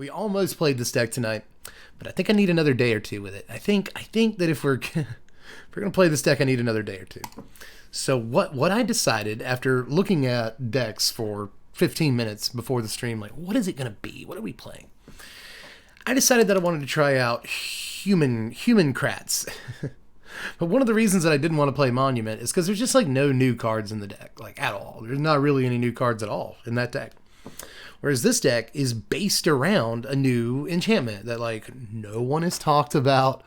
We almost played this deck tonight, but I think I need another day or two with it. I think that if we're if we're gonna play this deck, I need another day or two. So what I decided after looking at decks for 15 minutes before the stream, like what is it gonna be? What are we playing? I decided that I wanted to try out human crats. But one of the reasons that I didn't want to play Monument is because there's just like no new cards in the deck, like at all. There's not really any new cards at all in that deck. Whereas this deck is based around a new enchantment that like no one has talked about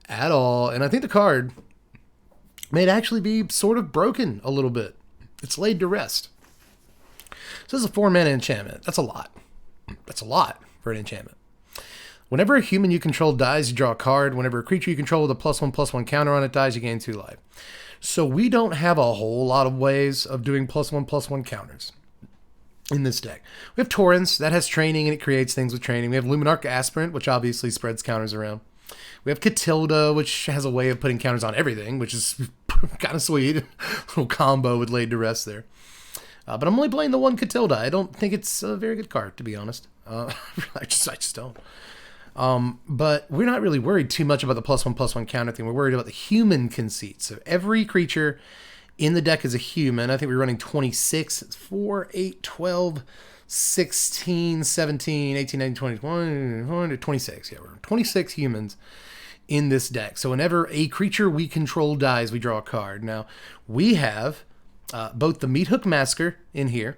at all. And I think the card may actually be sort of broken a little bit. It's laid to rest. So this is a 4-mana enchantment. That's a lot. That's a lot for an enchantment. Whenever a human you control dies, you draw a card. Whenever a creature you control with a +1/+1 counter on it dies, you gain 2 life. So we don't have a whole lot of ways of doing +1/+1 counters in this deck. We have Torrens, that has training and it creates things with training. We have Luminarch Aspirant, which obviously spreads counters around. We have Catilda, which has a way of putting counters on everything, which is kind of sweet. Little combo with Laid to Rest there. But I'm only playing the one Catilda. I don't think it's a very good card, to be honest. I just don't. But we're not really worried too much about the +1/+1 counter thing. We're worried about the human conceit. So every creature in the deck is a human. I think we're running 26. It's 4, 8, 12, 16, 17, 18, 19, 20, 21, 26. Yeah, we're 26 humans in this deck. So whenever a creature we control dies, we draw a card. Now, we have both the Meathook Masker in here,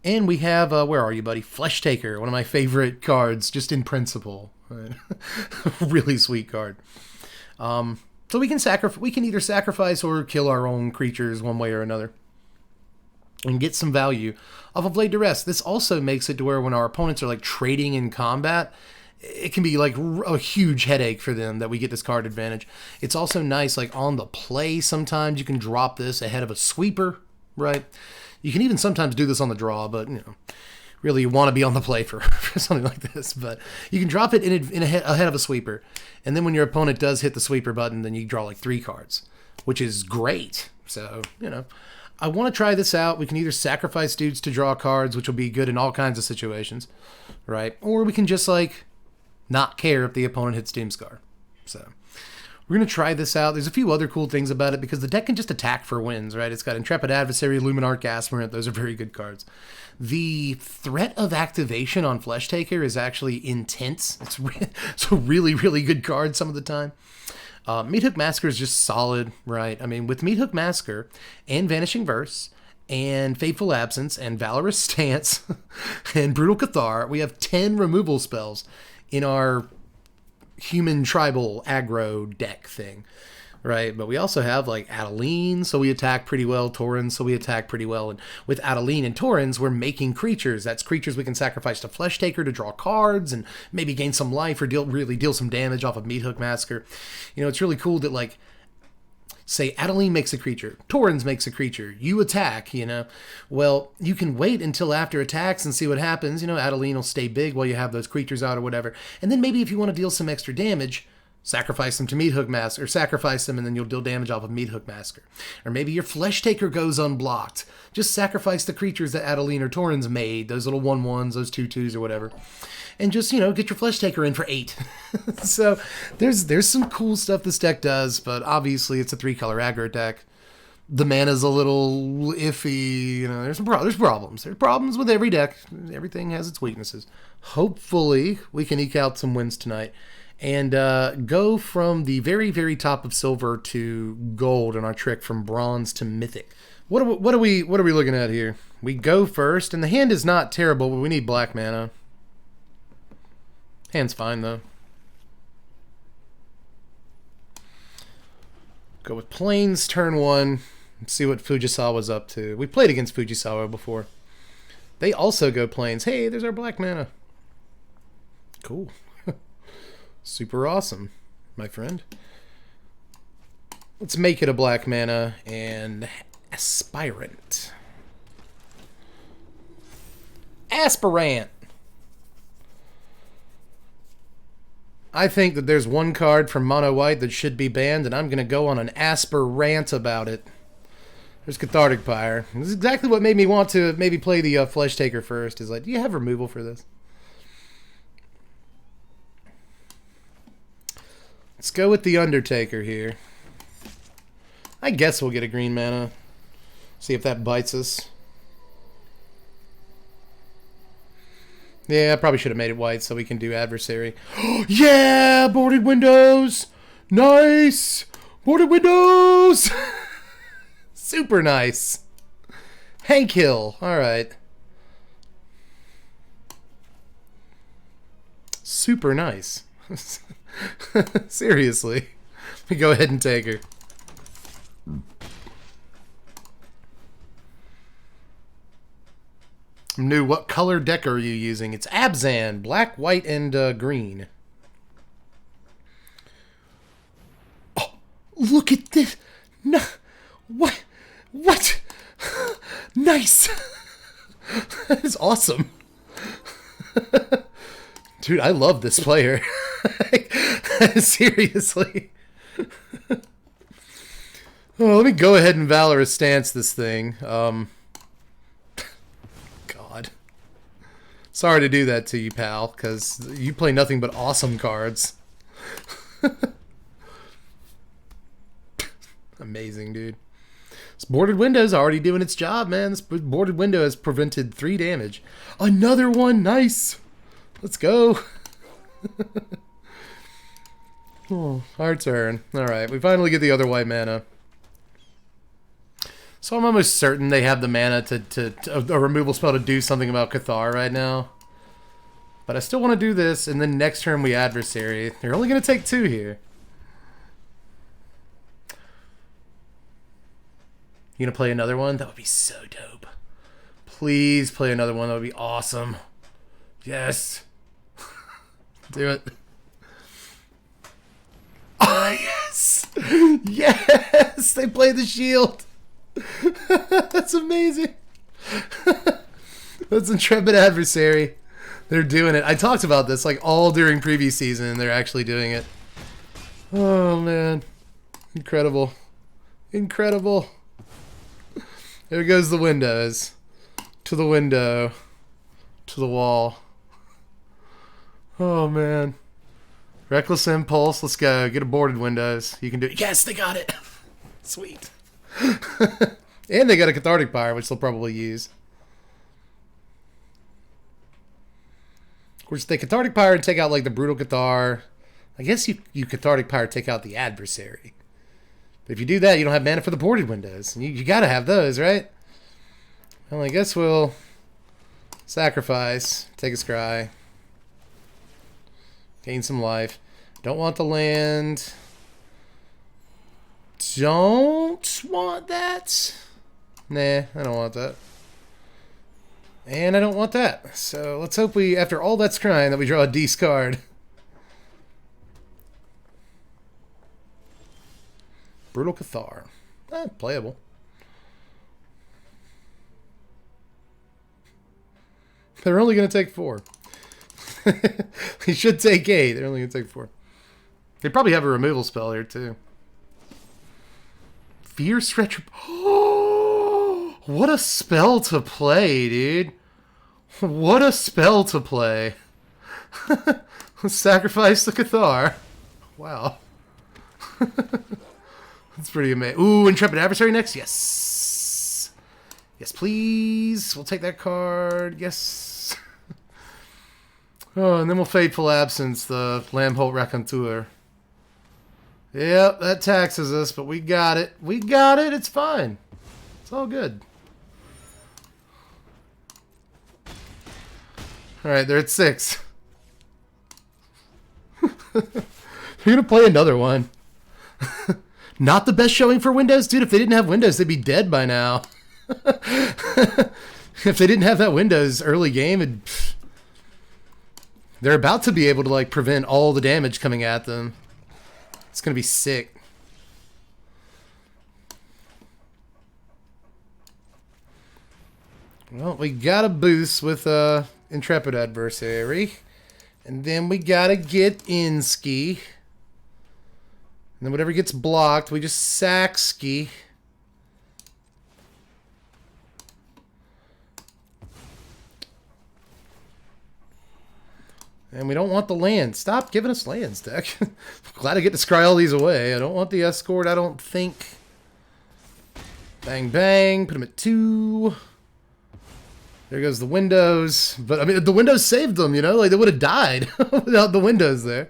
and we have, where are you, buddy? Flesh Taker, one of my favorite cards, just in principle. Really sweet card. So we can either sacrifice or kill our own creatures one way or another and get some value off of Laid to Rest. This also makes it to where when our opponents are like trading in combat, it can be like a huge headache for them that we get this card advantage. It's also nice like on the play sometimes you can drop this ahead of a sweeper, right? You can even sometimes do this on the draw, but you know, really you want to be on the play for something like this. But you can drop it ahead of a sweeper. And then when your opponent does hit the sweeper button, then you draw like 3 cards, which is great. So, you know, I want to try this out. We can either sacrifice dudes to draw cards, which will be good in all kinds of situations, right? Or we can just like not care if the opponent hits Doomscar. So we're going to try this out. There's a few other cool things about it because the deck can just attack for wins, right? It's got Intrepid Adversary, Luminarch Aspirant. Those are very good cards. The threat of activation on Flesh Taker is actually intense. It's a really, really good card some of the time. Meathook Masker is just solid, right? I mean, with Meathook Masker and Vanishing Verse and Fateful Absence and Valorous Stance and Brutal Cathar, we have 10 removal spells in our human tribal aggro deck thing, right? But we also have like Adeline, so we attack pretty well. Torrens, so we attack pretty well. And with Adeline and Torrens, we're making creatures. That's creatures we can sacrifice to Flesh Taker to draw cards and maybe gain some life or really deal some damage off of Meathook Masker. You know, it's really cool that like, say Adeline makes a creature, Torrens makes a creature, you attack, you know. Well, you can wait until after attacks and see what happens. You know, Adeline will stay big while you have those creatures out or whatever. And then maybe if you want to deal some extra damage, sacrifice them to Meathook Masker, or sacrifice them and then you'll deal damage off of Meathook Masker. Or maybe your Flesh Taker goes unblocked. Just sacrifice the creatures that Adeline or Torrens made, those little 1/1s, those 2/2s or whatever. And just, you know, get your Flesh Taker in for 8. So there's some cool stuff this deck does, but obviously it's a 3-color aggro deck. The mana's a little iffy. You know, there's problems. There's problems with every deck. Everything has its weaknesses. Hopefully we can eke out some wins tonight and go from the very, very top of silver to gold in our trick from bronze to mythic. What are we looking at here? We go first, and the hand is not terrible, but we need black mana. Hand's fine, though. Go with Plains, turn 1. See what Fujisawa's up to. We played against Fujisawa before. They also go Plains. Hey, there's our black mana. Cool. Super awesome, my friend. Let's make it a black mana and Aspirant. Aspirant. I think that there's one card from Mono White that should be banned, and I'm going to go on an Aspirant about it. There's Cathartic Pyre. This is exactly what made me want to maybe play the Flesh Taker first. Is like, do you have removal for this? Let's go with the Undertaker here. I guess we'll get a green mana. See if that bites us. Yeah, I probably should have made it white so we can do adversary. Yeah! Boarded windows! Nice! Boarded windows! Super nice. Hank Hill. Alright. Super nice. Seriously. Let me go ahead and take her. New, what color deck are you using? It's Abzan, black, white, and green. Oh, look at this! No, what? What? Nice! That is awesome. Dude, I love this player. Seriously. Oh, let me go ahead and Valorous Stance this thing. God. Sorry to do that to you, pal, because you play nothing but awesome cards. Amazing, dude. This boarded window's already doing its job, man. This boarded window has prevented 3 damage. Another one! Nice! Let's go! Oh, our turn. Alright, we finally get the other white mana. So I'm almost certain they have the mana to a removal spell to do something about Cathar right now. But I still want to do this, and then next turn we adversary. They're only going to take 2 here. You going to play another one? That would be so dope. Please play another one. That would be awesome. Yes. Do it. Oh, yes! Yes! They play the shield! That's amazing. That's Intrepid Adversary. They're doing it. I talked about this like all during previous season, and they're actually doing it. Oh, man. Incredible. Incredible. There goes the windows. To the window. To the wall. Oh, man. Reckless Impulse. Let's go. Get a boarded windows. You can do it. Yes, they got it. Sweet. And they got a Cathartic Pyre, which they'll probably use. Of course, they Cathartic Pyre and take out like the Brutal Cathar. I guess you Cathartic Pyre take out the Adversary. But if you do that, you don't have mana for the boarded windows. You gotta have those, right? Well, I guess we'll sacrifice, take a scry, gain some life. Don't want the land. Don't want that. Nah, I don't want that. And I don't want that. So let's hope we, after all that scrying, that we draw a discard. Brutal Cathar. Playable. They're only going to take 4. They should take 8. They're only going to take 4. They probably have a removal spell here, too. Fierce Retro... Oh, what a spell to play, dude. What a spell to play. Sacrifice the Cathar. Wow. That's pretty amazing. Ooh, Intrepid Adversary next? Yes. Yes, please. We'll take that card. Yes. Oh, and then we'll Fateful Absence, the Lambholt Raconteur. Yep, that taxes us, but we got it. We got it. It's fine. It's all good. Alright, they're at 6. You're going to play another one. Not the best showing for Windows? Dude, if they didn't have Windows, they'd be dead by now. If they didn't have that Windows early game, they're about to be able to like prevent all the damage coming at them. It's going to be sick. Well, we got a boost with Intrepid Adversary. And then we got to get Inski. And then whatever gets blocked, we just sack Ski. And we don't want the land. Stop giving us lands, deck. Glad I get to scry all these away. I don't want the escort, I don't think. Bang, bang. Put them at 2. There goes the windows. But, I mean, the windows saved them, you know? Like, they would have died without the windows there.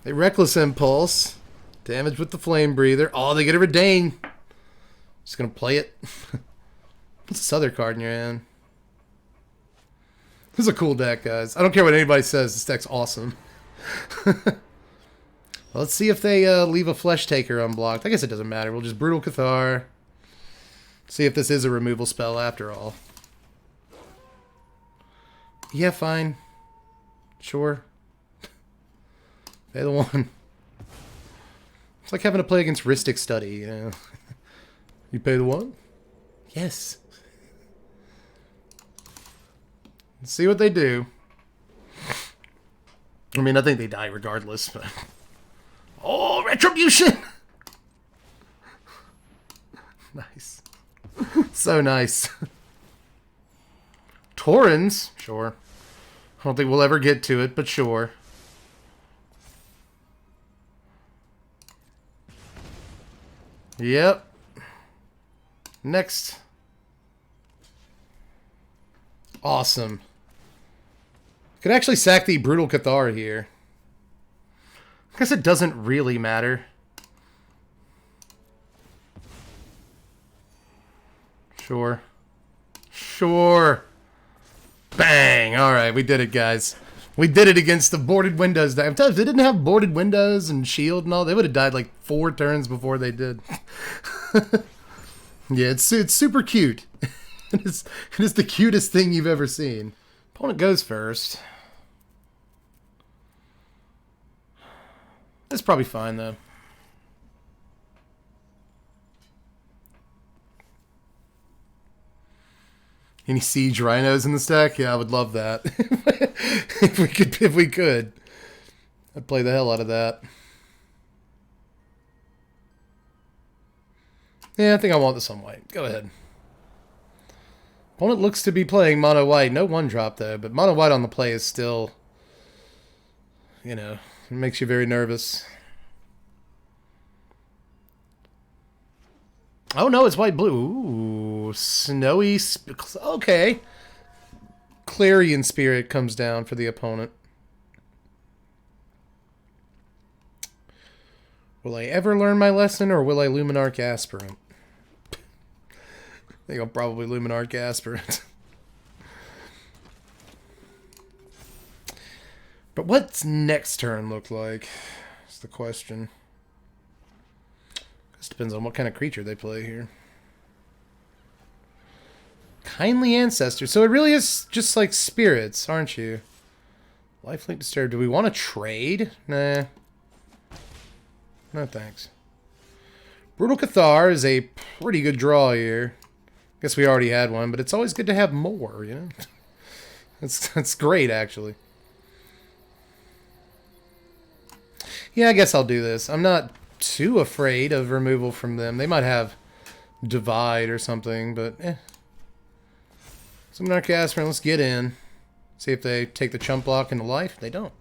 A Reckless Impulse. Damage with the Flame Breather. Oh, they get a Redain. Just gonna play it. What's this other card in your hand? This is a cool deck, guys. I don't care what anybody says. This deck's awesome. Well, let's see if they leave a Flesh Taker unblocked. I guess it doesn't matter. We'll just Brutal Cathar. See if this is a removal spell after all. Yeah, fine. Sure. Pay the 1. It's like having to play against Rhystic Study, you know. You pay the 1? Yes. Let's see what they do. I mean, I think they die regardless, but... Oh, Retribution! Nice. So nice. Torrens? Sure. I don't think we'll ever get to it, but sure. Yep. Next. Awesome. Could actually sack the Brutal Cathar here. I guess it doesn't really matter. Sure. Sure. Bang! Alright, we did it, guys. We did it against the boarded windows. If they didn't have boarded windows and shield and all, they would have died like 4 turns before they did. Yeah, it's super cute. It is the cutest thing you've ever seen. Opponent goes first. That's probably fine, though. Any Siege Rhinos in the stack? Yeah, I would love that. If we could. I'd play the hell out of that. Yeah, I think I want this on white. Go ahead. Opponent looks to be playing mono white. No 1-drop, though, but mono white on the play is still, you know, it makes you very nervous. Oh, no, it's white-blue. Ooh, snowy... Okay. Clarion Spirit comes down for the opponent. Will I ever learn my lesson, or will I Luminarch Aspirant? I think I'll probably Luminarch Aspirant. But what's next turn look like? That's the question. This depends on what kind of creature they play here. Kindly Ancestor. So it really is just like spirits, aren't you? Lifelink Disturbed. Do we want to trade? Nah. No thanks. Brutal Cathar is a pretty good draw here. Guess we already had one, but it's always good to have more, you know? That's great, actually. Yeah, I guess I'll do this. I'm not too afraid of removal from them. They might have Divide or something, but eh. Some Narcaspher, let's get in. See if they take the chump block into life. They don't.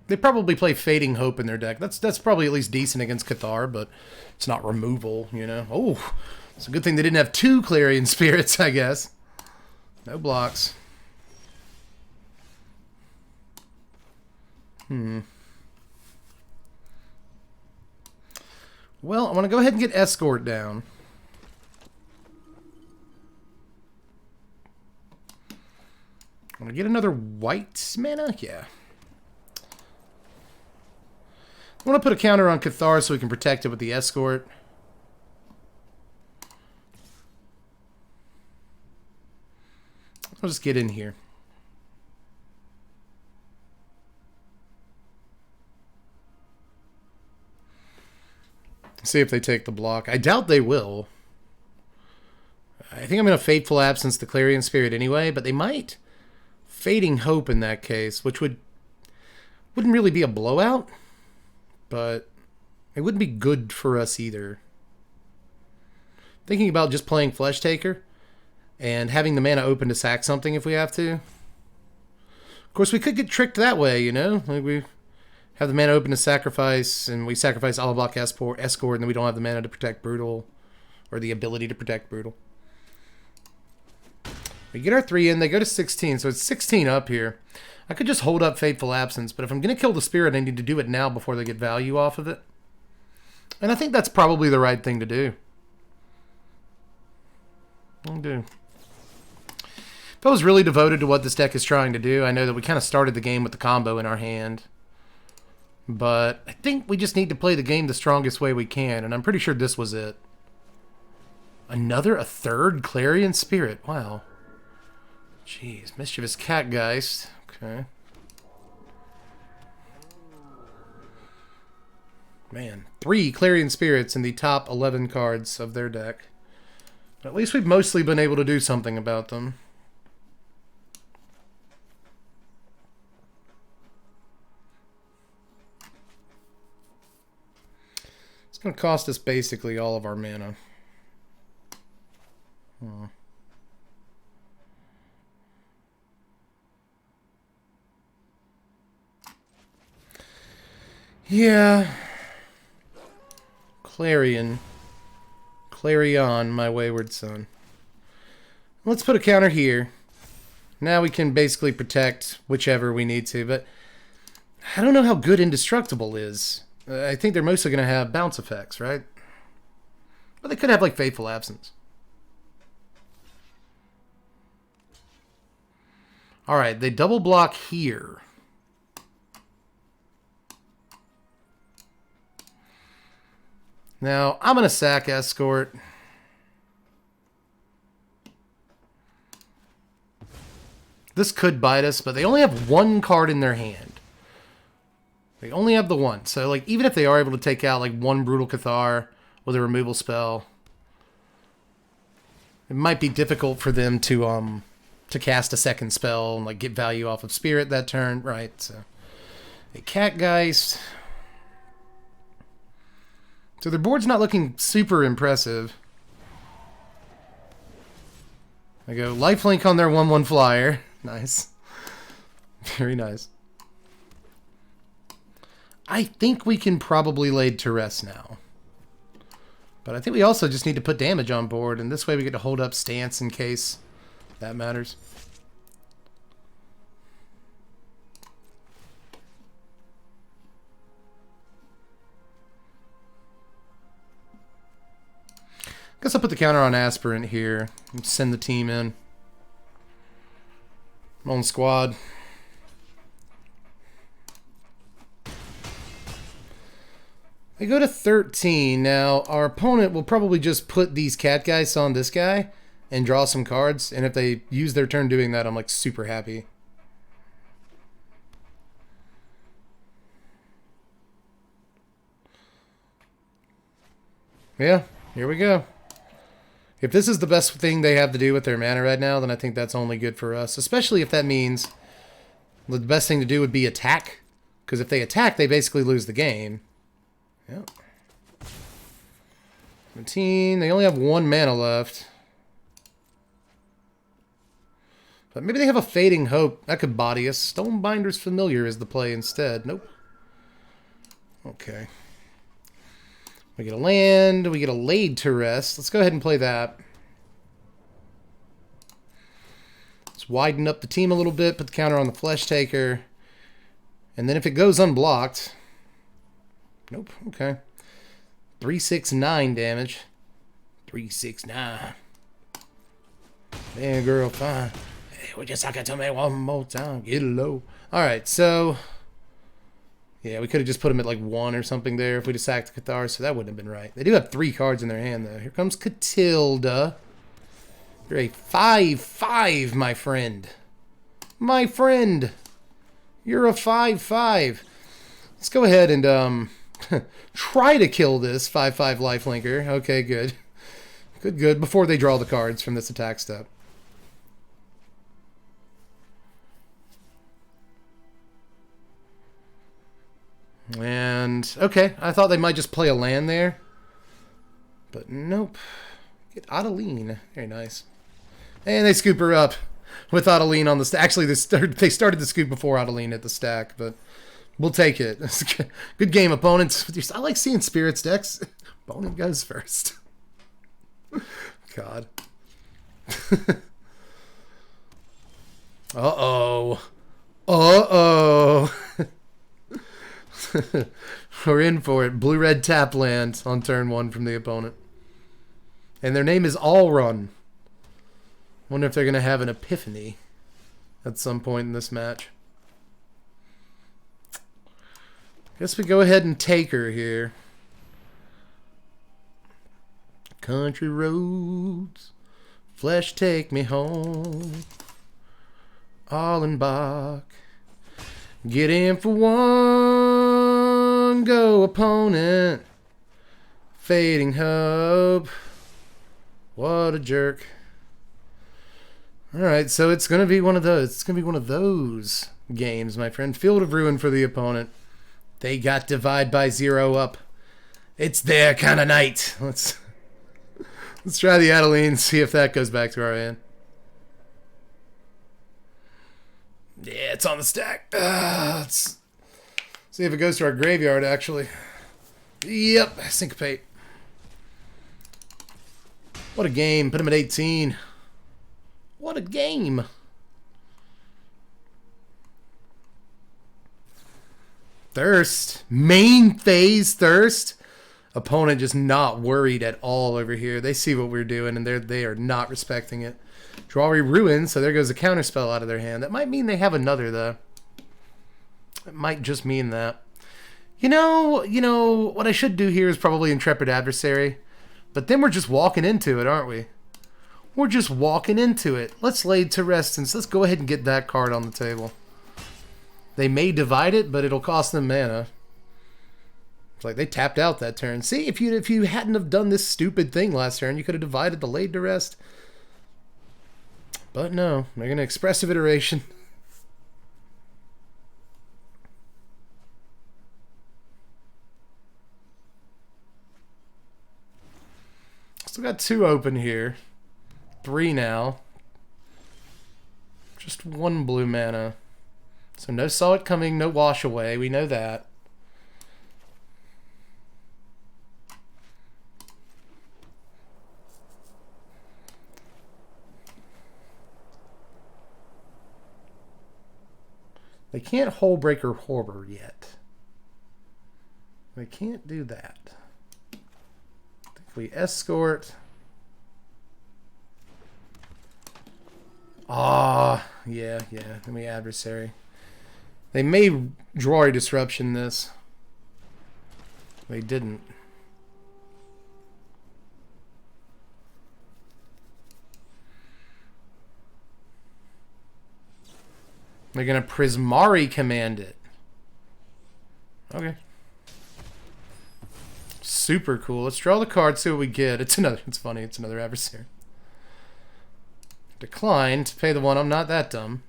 They probably play Fading Hope in their deck. That's probably at least decent against Cathar, but it's not removal, you know. Oh, it's a good thing they didn't have 2 Clarion Spirits, I guess. No blocks. Well, I want to go ahead and get Escort down. I want to get another white mana? Yeah. I want to put a counter on Cathar so we can protect it with the Escort. I'll just get in here. See if they take the block. I doubt they will. I think I'm going to Fateful Absence the Clarion Spirit anyway, but they might. Fading Hope in that case, which wouldn't really be a blowout, but it wouldn't be good for us either. Thinking about just playing Flesh Taker, and having the mana open to sack something if we have to. Of course, we could get tricked that way, you know? Like we have the mana open to sacrifice, and we sacrifice Alabok Escort, and then we don't have the mana to protect Brutal, or the ability to protect Brutal. We get our 3 in, they go to 16, so it's 16 up here. I could just hold up Fateful Absence, but if I'm going to kill the Spirit, I need to do it now before they get value off of it. And I think that's probably the right thing to do. I'll do. If I was really devoted to what this deck is trying to do, I know that we kind of started the game with the combo in our hand. But I think we just need to play the game the strongest way we can, and I'm pretty sure this was it. A third Clarion Spirit. Wow. Jeez, Mischievous Catgeist. Okay. Man, 3 Clarion Spirits in the top 11 cards of their deck. But at least we've mostly been able to do something about them. It's going to cost us basically all of our mana. Yeah. Clarion, my wayward son. Let's put a counter here. Now we can basically protect whichever we need to, but I don't know how good Indestructible is. I think they're mostly going to have bounce effects, right? But they could have, like, Fateful Absence. Alright, they double block here. Now, I'm going to sack Escort. This could bite us, but they only have 1 card in their hand. They only have the 1. So, like, even if they are able to take out, like, 1 Brutal Cathar with a removal spell, it might be difficult for them to cast a second spell and, like, get value off of Spirit that turn. Right, so a Catgeist. So their board's not looking super impressive. I go lifelink on their 1/1 flyer. Nice. Very nice. I think we can probably lay to rest now. But I think we also just need to put damage on board, and this way we get to hold up stance in case that matters. Guess I'll put the counter on Aspirant here and send the team in. On squad. They go to 13. Now, our opponent will probably just put these Catgeists on this guy and draw some cards. And if they use their turn doing that, I'm like super happy. Yeah, here we go. If this is the best thing they have to do with their mana right now, then I think that's only good for us. Especially if that means the best thing to do would be attack. Because if they attack, they basically lose the game. Yep. 17. They only have 1 mana left. But maybe they have a Fading Hope. That could body us. Stonebinder's Familiar is the play instead. Nope. Okay. We get a land. We get a Laid to Rest. Let's go ahead and play that. Let's widen up the team a little bit. Put the counter on the Flesh Taker. And then if it goes unblocked... Nope. Okay. 369 damage. 369. Man, girl, fine. Hey, would you suck it to me one more time? Get low. Alright, so... Yeah, we could have just put him at like 1 or something there if we just sacked the Cathar, so that wouldn't have been right. They do have 3 cards in their hand, though. Here comes Catilda. You're a 5/5, my friend. My friend! You're a 5/5. Let's go ahead and try to kill this 5/5 lifelinker. Okay, good. Good. Before they draw the cards from this attack step. And, okay, I thought they might just play a land there. But nope. Get Adeline. Very nice. And they scoop her up with Adeline on the stack. Actually, they started the scoop before Adeline hit the stack, but we'll take it. Good game, opponents. I like seeing Spirits decks. Opponent goes first. God. Uh-oh. Uh-oh. We're in for it. Blue-red tap land on turn 1 from the opponent. And their name is All Run. Wonder if they're going to have an epiphany at some point in this match. Guess we go ahead and take her here. Country roads, flesh take me home. Allenbach, get in for one, go opponent. Fading hope, what a jerk. Alright, so it's going to be one of those. It's going to be one of those games, my friend. Field of Ruin for the opponent. They got divide by 0 up. It's their kind of night. Let's try the Adeline, see if that goes back to our hand. Yeah, it's on the stack. Let's see if it goes to our graveyard, actually. Yep, syncopate. What a game. Put him at 18. What a game. Thirst. Main phase Thirst. Opponent just not worried at all over here. They see what we're doing, and they are not respecting it. Draw Ruin, so there goes a counterspell out of their hand. That might mean they have another, though. It might just mean that. You know, what I should do here is probably Intrepid Adversary. But then we're just walking into it, aren't we? We're just walking into it. Let's Laid to Rest, and let's go ahead and get that card on the table. They may divide it, but it'll cost them mana. It's like they tapped out that turn. See, if you hadn't have done this stupid thing last turn, you could have divided the Laid to Rest. But no, they're going to Expressive Iteration. Still got 2 open here. 3 now. Just 1 blue mana. So no Saw It Coming, no Wash Away. We know that. They can't Hullbreaker Horror yet. They can't do that. If we Escort... yeah. Let me Adversary. They may draw a Disruption this. They didn't. They're going to Prismari command it. Okay. Super cool. Let's draw the card, see what we get. It's funny, it's another Adversary. Decline to pay the 1. I'm not that dumb.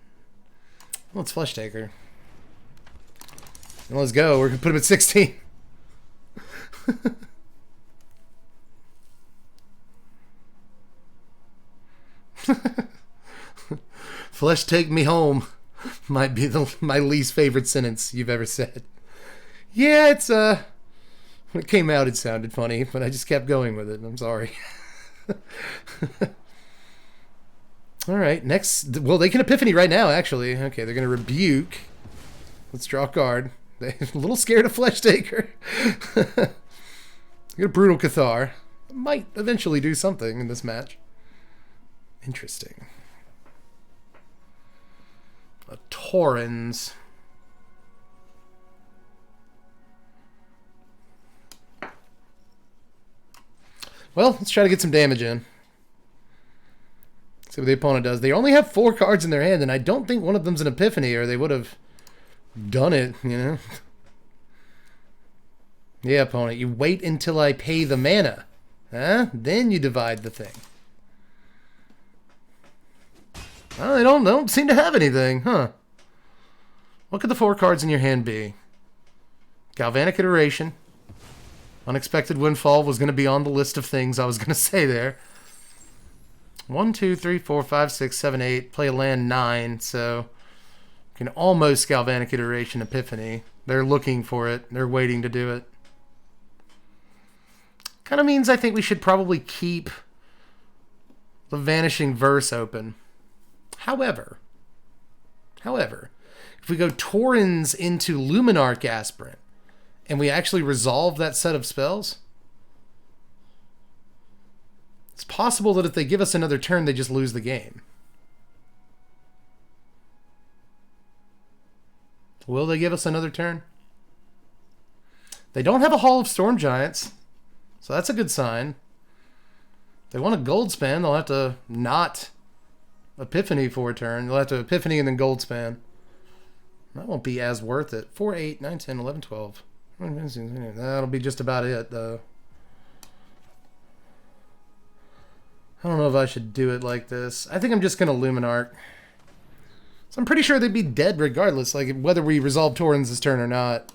Well, it's Flesh Taker. And let's go. We're going to put him at 16. Flesh take me home might be my least favorite sentence you've ever said. Yeah, it's when it came out it sounded funny, but I just kept going with it. I'm sorry. All right, next. Well, they can Epiphany right now, actually. Okay, they're going to Rebuke. Let's draw a card. They're a little scared of Flesh Taker. Get a Brutal Cathar. Might eventually do something in this match. Interesting. A Torrens. Well, let's try to get some damage in. See what the opponent does. They only have 4 cards in their hand, and I don't think one of them's an Epiphany, or they would have done it, you know? Yeah, opponent, you wait until I pay the mana. Huh? Then you divide the thing. Well, they don't seem to have anything, huh? What could the 4 cards in your hand be? Galvanic Iteration. Unexpected Windfall was going to be on the list of things I was going to say there. 1, 2, 3, 4, 5, 6, 7, 8. Play a land 9, so can almost Galvanic Iteration Epiphany. They're looking for it. They're waiting to do it. Kind of means I think we should probably keep the Vanishing Verse open. However, if we go Torrens into Luminarch Aspirant and we actually resolve that set of spells, it's possible that if they give us another turn, they just lose the game. Will they give us another turn? They don't have a Hall of Storm Giants, so that's a good sign. If they want a Goldspan, they'll have to not Epiphany for a turn. They'll have to Epiphany and then Goldspan. That won't be as worth it. 4, 8, 9, 10, 11, 12. That'll be just about it, though. I don't know if I should do it like this. I think I'm just going to Luminarch. So I'm pretty sure they'd be dead regardless, like whether we resolve Torrens this turn or not.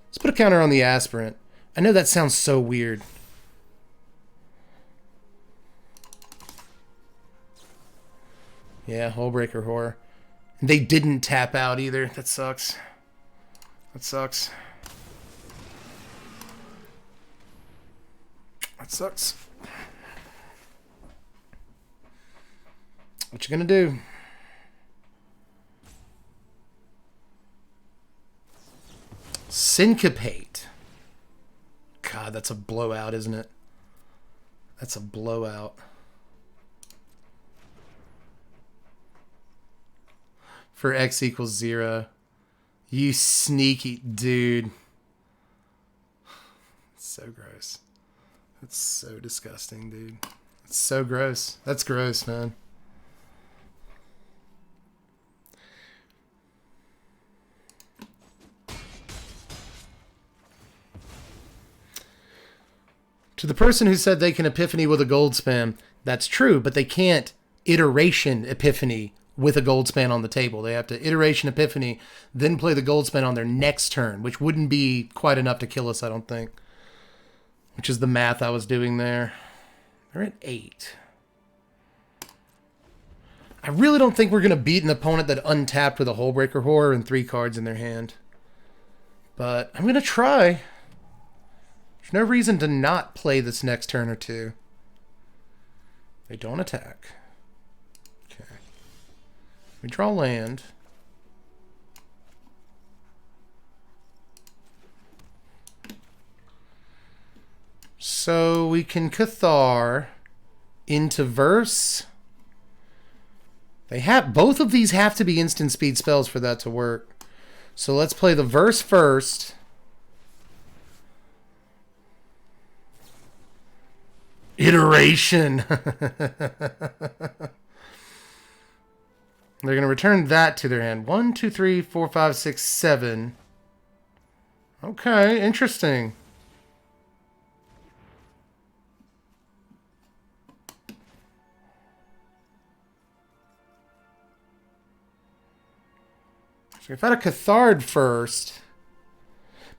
Let's put a counter on the Aspirant. I know that sounds so weird. Yeah, Hullbreaker Horror. And they didn't tap out either. That sucks. That sucks. That sucks. What you gonna do? Syncopate. God, that's a blowout, isn't it? That's a blowout. For x equals 0. You sneaky dude. It's so gross. That's so disgusting, dude. It's so gross. That's gross, man. To the person who said they can Epiphany with a Goldspan, that's true, but they can't Iteration Epiphany with a Goldspan on the table. They have to Iteration Epiphany, then play the Goldspan on their next turn, which wouldn't be quite enough to kill us, I don't think. Which is the math I was doing there. They're at 8. I really don't think we're going to beat an opponent that untapped with a Hullbreaker Horror and 3 cards in their hand. But I'm going to try. There's no reason to not play this next turn or two. They don't attack. Okay. We draw land. So we can Cathar into Verse. They have both of these have to be instant speed spells for that to work. So let's play the Verse first. Iteration. They're going to return that to their hand. 1, 2, 3, 4, 5, 6, 7. Okay, interesting. So if I had a Cathard first,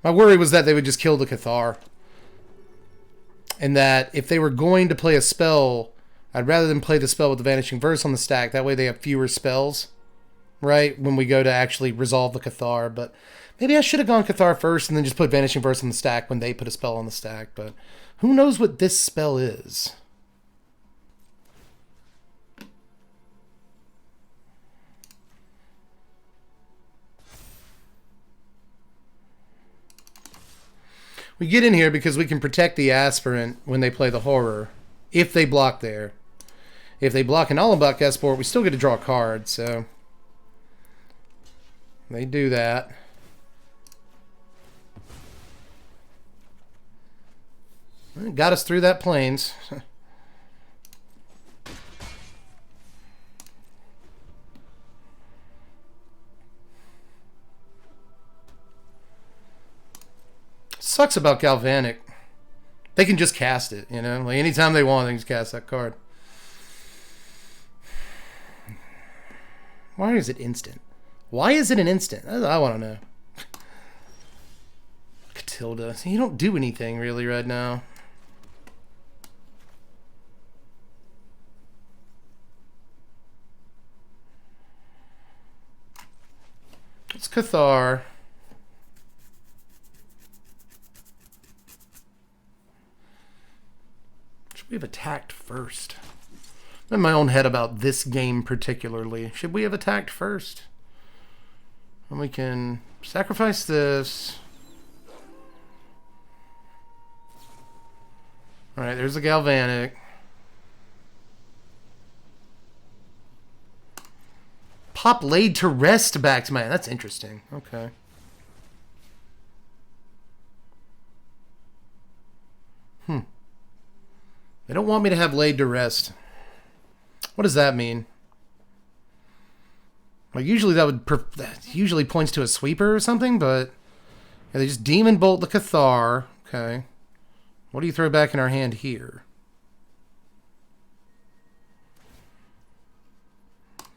my worry was that they would just kill the Cathar. And that if they were going to play a spell, I'd rather them play the spell with the Vanishing Verse on the stack. That way they have fewer spells, right? When we go to actually resolve the Cathar. But maybe I should have gone Cathar first and then just put Vanishing Verse on the stack when they put a spell on the stack. But who knows what this spell is? We get in here because we can protect the Aspirant when they play the Horror, if they block there. If they block an Allenbach Esport, we still get to draw a card, so they do that. Got us through that Plains. Sucks about Galvanic. They can just cast it, you know? Like anytime they want, they can just cast that card. Why is it instant? Why is it an instant? I want to know. Catilda. See, you don't do anything really right now. It's Cathar. Should we have attacked first? I'm in my own head about this game particularly. Should we have attacked first? And we can sacrifice this. Alright, there's the Galvanic. Pop Laid to Rest back to my... That's interesting. Okay. They don't want me to have Laid to Rest. What does that mean? Like, usually that usually points to a sweeper or something, but... Yeah, they just Demon Bolt the Cathar. Okay. What do you throw back in our hand here?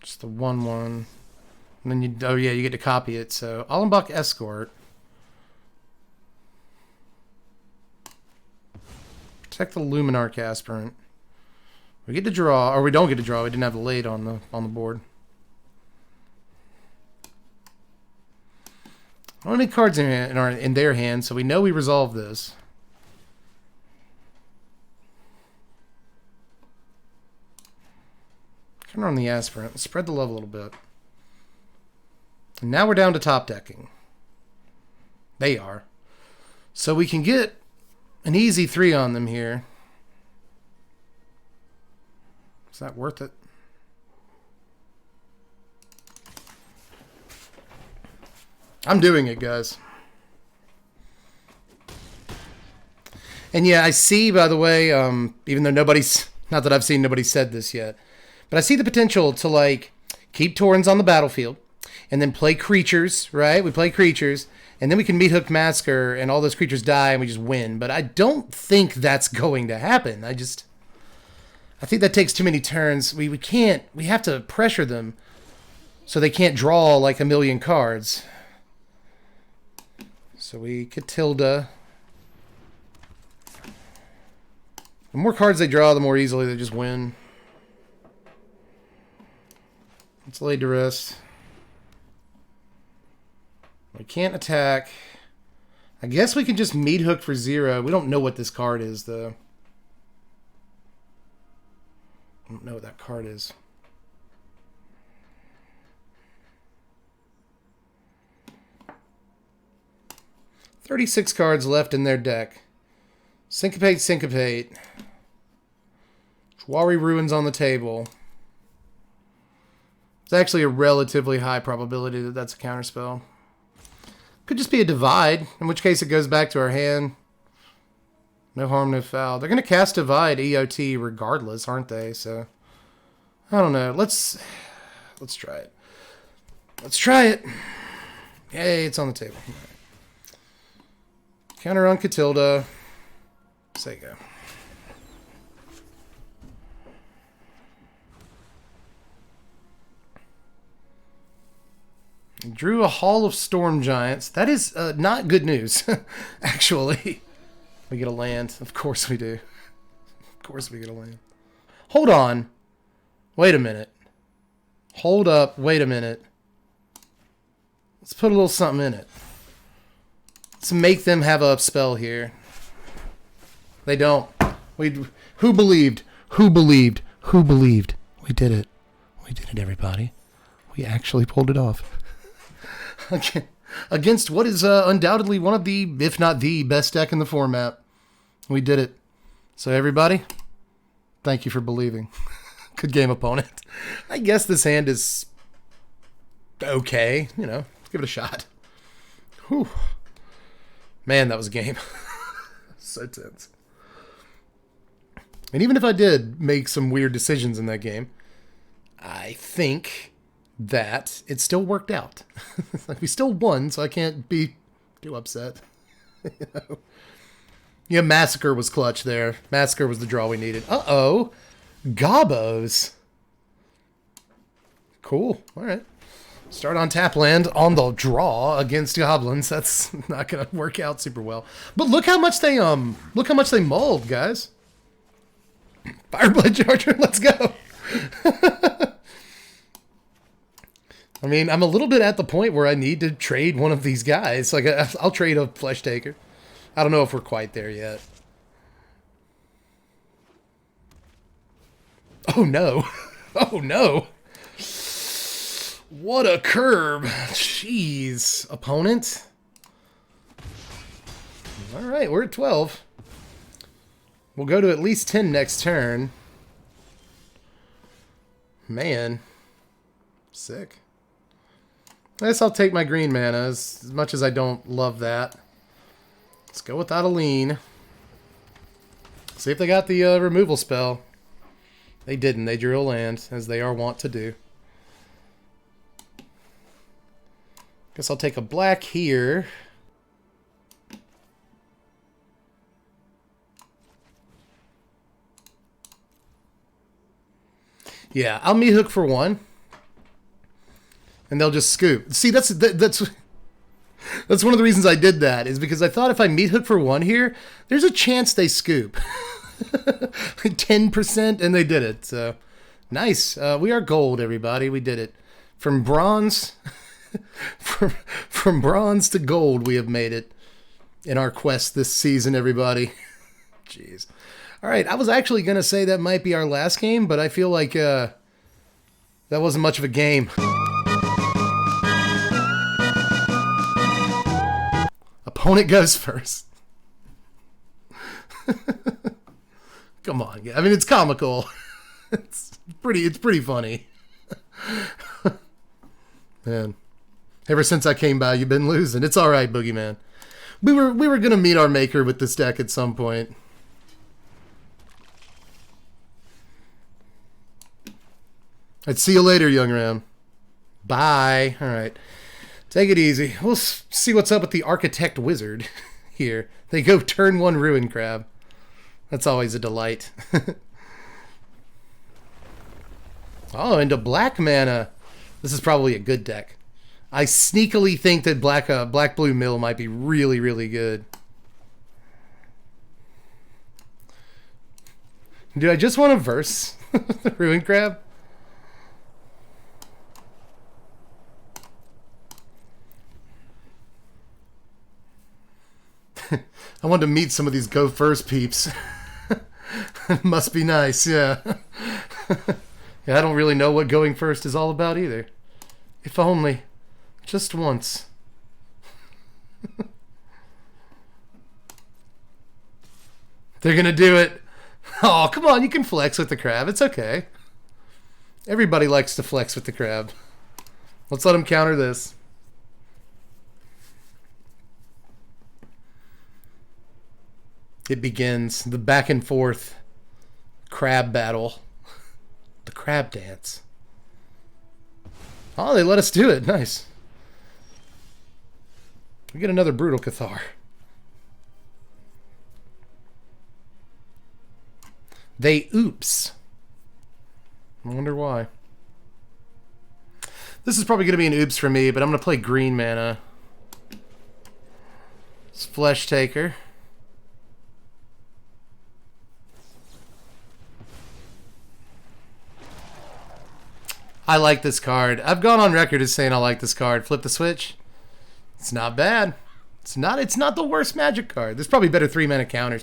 Just the 1/1. And then you... Oh, yeah, you get to copy it. So, Allenbach Escort. Protect the Luminarch Aspirant. We get to draw, or we don't get to draw. We didn't have the Laid on the board. I don't have any cards in their hand, so we know we resolve this. Turn on the Aspirant. Spread the love a little bit. And now we're down to top decking. They are. So we can get an easy 3 on them here. Is that worth it? I'm doing it, guys. And yeah, I see, by the way, even though nobody's... Not that I've seen nobody said this yet. But I see the potential to, like, keep Taurens on the battlefield. And then play creatures, right? We play creatures. And then we can Meat Hook Massacre and all those creatures die and we just win. But I don't think that's going to happen. I think that takes too many turns. We can't... We have to pressure them so they can't draw, like, a million cards. So we Catilda. The more cards they draw, the more easily they just win. Let's Lay to Rest. We can't attack. I guess we can just Meat Hook for 0. We don't know what this card is, though. I don't know what that card is. "36 cards left in their deck. Syncopate, Syncopate. Jwari Ruins on the table. It's actually a relatively high probability that that's a counterspell. Could just be a Divide, in which case it goes back to our hand. No harm, no foul. They're going to cast Divide EOT regardless, aren't they? So, I don't know. Let's try it. Let's try it. Yay, it's on the table. Counter on Catilda. Say go. Drew a Hall of Storm Giants. That is not good news, actually. We get a land. Of course we do. Of course we get a land. Hold on. Wait a minute. Hold up. Wait a minute. Let's put a little something in it. Let's make them have a spell here. They don't. Who believed? Who believed? Who believed? We did it. We did it, everybody. We actually pulled it off. Against what is undoubtedly one of the, if not the, best deck in the format. We did it. So everybody, thank you for believing. Good game, opponent. I guess this hand is okay. You know, let's give it a shot. Whew. Man, that was a game. So tense. And even if I did make some weird decisions in that game, I think that it still worked out. Like, we still won, so I can't be too upset. You know? Yeah, Massacre was clutch there. Massacre was the draw we needed. Uh-oh. Gobos. Cool. All right. Start on tap land on the draw against goblins. That's not gonna work out super well. But look how much they mulled, guys. Fireblade Charger, let's go. I mean, I'm a little bit at the point where I need to trade one of these guys. Like, I'll trade a Flesh Taker. I don't know if we're quite there yet. Oh, no. Oh, no. What a curb. Jeez. Opponent? All right, we're at 12. We'll go to at least 10 next turn. Man. Sick. I guess I'll take my green mana, as much as I don't love that. Let's go without a lean. See if they got the removal spell. They didn't. They drew a land, as they are wont to do. Guess I'll take a black here. Yeah, I'll meat hook for one. And they'll just scoop. See, that's one of the reasons I did that, is because I thought if I meat hook for one here, there's a chance they scoop. 10%, and they did it. So nice. We are gold, everybody. We did it. From bronze, from bronze to gold, we have made it in our quest this season, everybody. Jeez. All right, I was actually going to say that might be our last game, but I feel like that wasn't much of a game. Opponent goes first. Come on. I mean, it's comical. It's pretty funny. Man. Ever since I came by, you've been losing. It's all right, Boogeyman. We were going to meet our maker with this deck at some point. I'd see you later, young Ram. Bye. All right. Take it easy. We'll see what's up with the Architect Wizard here. They go turn one Ruin Crab. That's always a delight. Oh, into black mana. This is probably a good deck. I sneakily think that black blue mill might be really, really good. Do I just want to verse the Ruin Crab? I wanted to meet some of these go first peeps. Must be nice, yeah. Yeah, I don't really know what going first is all about either. If only. Just once. They're gonna do it. Oh, come on, you can flex with the crab. It's okay. Everybody likes to flex with the crab. Let's let them counter this. It begins. The back and forth crab battle. The crab dance. Oh, they let us do it. Nice. We get another Brutal Cathar. They oops. I wonder why. This is probably going to be an oops for me, but I'm going to play green mana. It's Flesh Taker. I like this card. I've gone on record as saying I like this card. Flip the switch. It's not bad. It's not the worst Magic card. There's probably better 3-mana counters.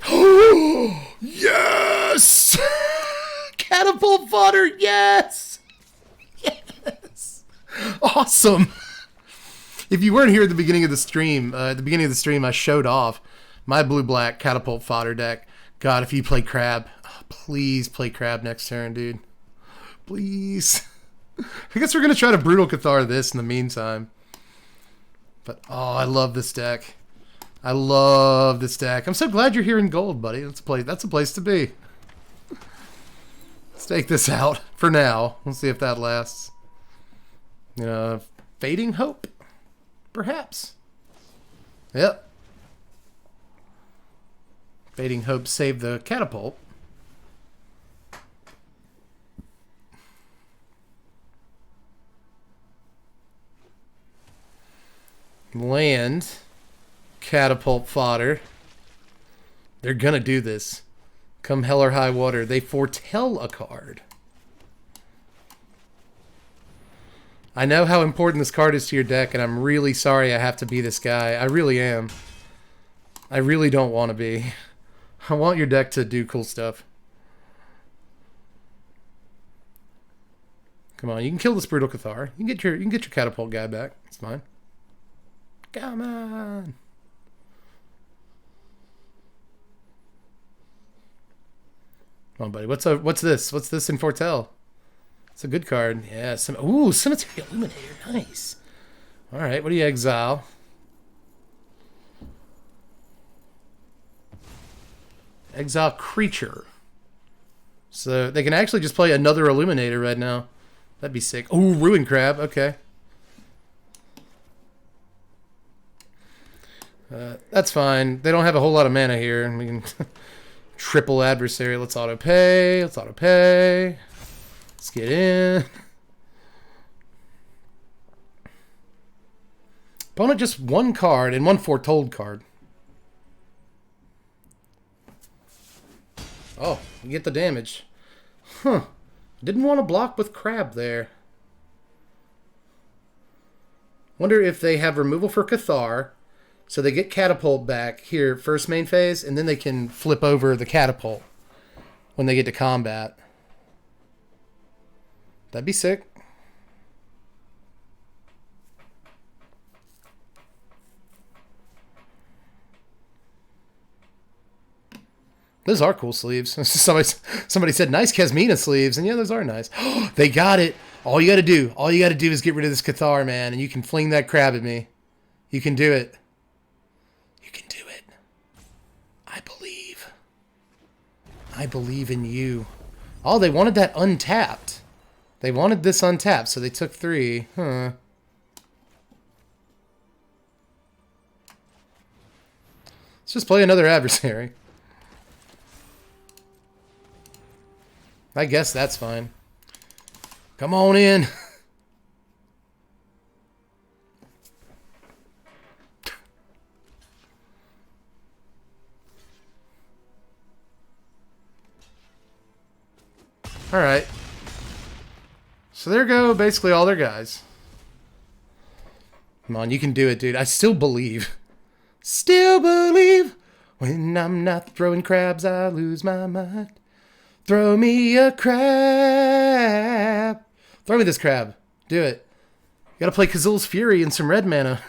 Yes! Catapult fodder, yes! Yes! Awesome! If you weren't here at the beginning of the stream, I showed off my blue-black catapult fodder deck. God, if you play crab, please play crab next turn, dude. Please. I guess we're going to try to Brutal Cathar this in the meantime. But, oh, I love this deck. I love this deck. I'm so glad you're here in gold, buddy. That's a place to be. Let's take this out for now. We'll see if that lasts. Fading Hope? Perhaps. Yep. Fading Hope saved the catapult. Land. Catapult fodder. They're gonna do this. Come hell or high water. They foretell a card. I know how important this card is to your deck, and I'm really sorry I have to be this guy. I really am. I really don't want to be. I want your deck to do cool stuff. Come on, you can kill this Brutal Cathar. You can get your catapult guy back. It's fine. Come on. Come on, buddy. What's this? What's this in Foretell? It's a good card. Yeah. Ooh, Cemetery Illuminator. Nice. All right. What do you exile? Exile creature. So they can actually just play another Illuminator right now. That'd be sick. Ooh, Ruin Crab. Okay. That's fine. They don't have a whole lot of mana here. And we can triple adversary. Let's auto pay. Let's auto pay. Let's get in. Opponent just one card and one foretold card. Oh, you get the damage. Huh. Didn't want to block with Crab there. Wonder if they have removal for Cathar. So they get Catapult back here, first main phase, and then they can flip over the Catapult when they get to combat. That'd be sick. Those are cool sleeves. Somebody said nice Kasmina sleeves, and yeah, those are nice. They got it. All you got to do is get rid of this Cathar, man, and you can fling that crab at me. You can do it. You can do it. I believe. I believe in you. Oh, they wanted that untapped. They wanted this untapped, so they took 3. Huh. Let's just play another adversary. I guess that's fine. Come on in. All right. So there go basically all their guys. Come on, you can do it, dude. I still believe. Still believe. When I'm not throwing crabs, I lose my mind. Throw me a crab. Throw me this crab. Do it. You gotta play Kazul's Fury and some red mana.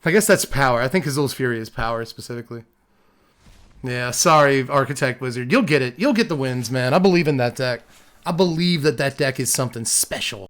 I guess that's power. I think Kazul's Fury is power specifically. Yeah, sorry, Architect Wizard. You'll get it. You'll get the wins, man. I believe in that deck. I believe that that deck is something special.